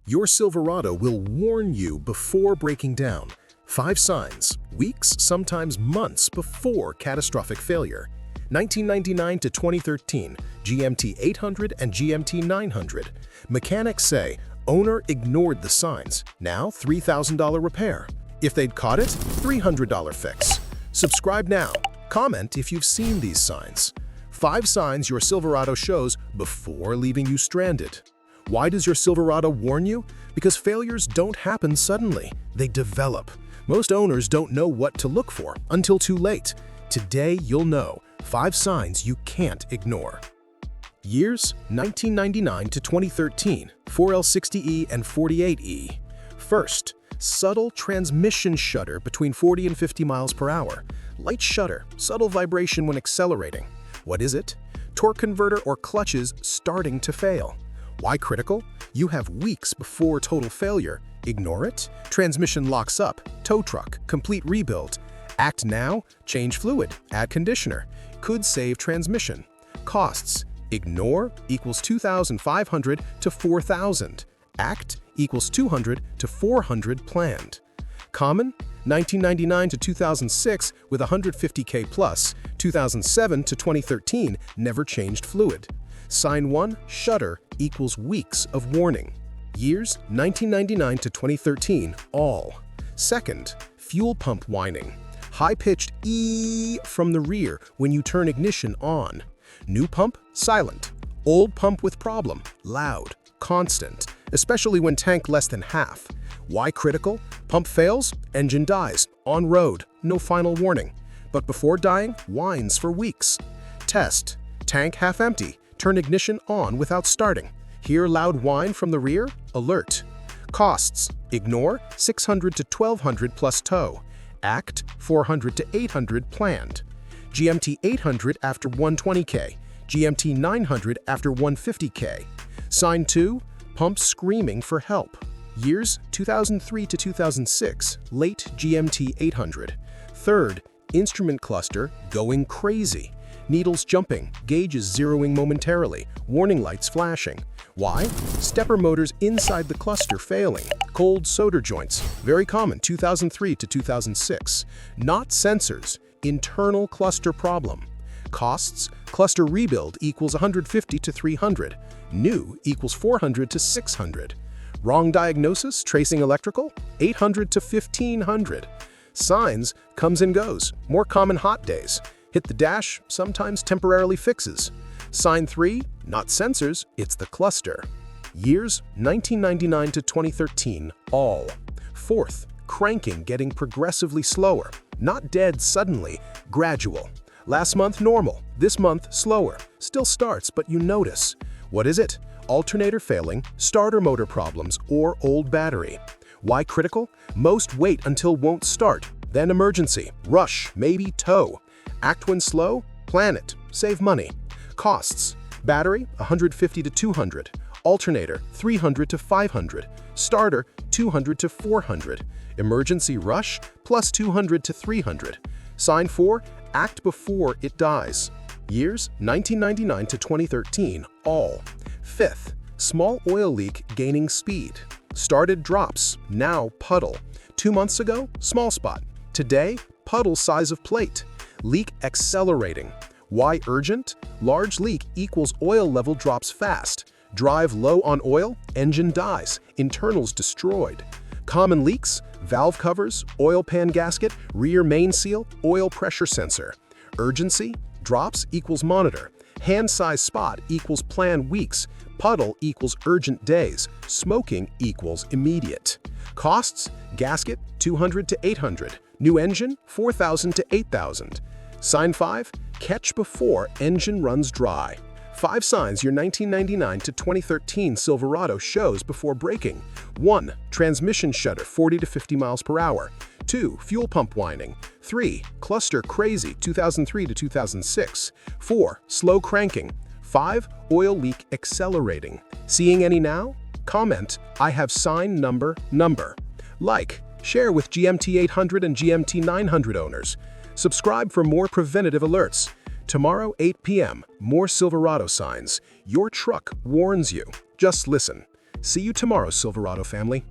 Your Silverado will warn you before breaking down. 5 signs, weeks, sometimes months before catastrophic failure. 1999 to 2013, GMT 800 and GMT 900. Mechanics say, owner ignored the signs, now $3,000 repair. If they'd caught it, $300 fix. Subscribe now. Comment if you've seen these signs. 5 signs your Silverado shows before leaving you stranded. Why does your Silverado warn you? Because failures don't happen suddenly. They develop. Most owners don't know what to look for until too late. Today, you'll know 5 signs you can't ignore. Years: 1999 to 2013, 4L60E and 48E. First, subtle transmission shudder between 40 and 50 miles per hour. Light shudder, subtle vibration when accelerating. What is it? Torque converter or clutches starting to fail. Why critical? You have weeks before total failure. Ignore it? Transmission locks up. Tow truck. Complete rebuild. Act now? Change fluid. Add conditioner. Could save transmission. Costs. Ignore equals $2,500 to $4,000. Act equals $200 to $400 planned. Common? 1999 to 2006 with 150K plus. 2007 to 2013 never changed fluid. Sign 1, shudder, equals weeks of warning. Years: 1999 to 2013, all. Second, fuel pump whining. High-pitched ee from the rear when you turn ignition on. New pump, silent. Old pump with problem, loud, constant, especially when tank less than half. Why critical? Pump fails, engine dies, on road, no final warning. But before dying, whines for weeks. Test, tank half empty. Turn ignition on without starting. Hear loud whine from the rear? Alert. Costs: ignore $600 to $1,200 plus tow. Act $400 to $800 planned. GMT 800 after 120K. GMT 900 after 150K. Sign 2, pump screaming for help. Years: 2003 to 2006, late GMT 800. Third, instrument cluster going crazy. Needles jumping, gauges zeroing momentarily, warning lights flashing. Why? Stepper motors inside the cluster failing. Cold solder joints, very common 2003 to 2006. Not sensors, internal cluster problem. Costs: cluster rebuild equals $150 to $300. New equals $400 to $600. Wrong diagnosis, tracing electrical, $800 to $1,500. Signs: comes and goes, more common hot days. Hit the dash, sometimes temporarily fixes. Sign 3, not sensors, it's the cluster. Years: 1999 to 2013, all. Fourth, cranking getting progressively slower. Not dead suddenly, gradual. Last month normal, this month slower. Still starts, but you notice. What is it? Alternator failing, starter motor problems, or old battery. Why critical? Most wait until won't start, then emergency, rush, maybe tow. Act when slow, plan it, save money. Costs: battery $150 to $200, alternator $300 to $500, starter $200 to $400, emergency rush plus $200 to $300. Sign 4, act before it dies. Years: 1999 to 2013, all. Fifth, small oil leak gaining speed. Started drops, now puddle. 2 months ago, small spot. Today, puddle size of plate. Leak accelerating. Why urgent? Large leak equals oil level drops fast. Drive low on oil, engine dies, internals destroyed. Common leaks: valve covers, oil pan gasket, rear main seal, oil pressure sensor. Urgency: drops equals monitor. Hand size spot equals plan weeks. Puddle equals urgent days. Smoking equals immediate. Costs: gasket $200 to $800. New engine $4,000 to $8,000. Sign 5, catch before engine runs dry. 5 signs your 1999 to 2013 Silverado shows before braking. 1. Transmission shudder 40 to 50 miles per hour. 2. Fuel pump whining. 3. Cluster crazy 2003 to 2006. 4. Slow cranking. 5. Oil leak accelerating. Seeing any now? Comment, I have sign number. Like, share with GMT 800 and GMT 900 owners. Subscribe for more preventative alerts. Tomorrow, 8 p.m., more Silverado signs. Your truck warns you. Just listen. See you tomorrow, Silverado family.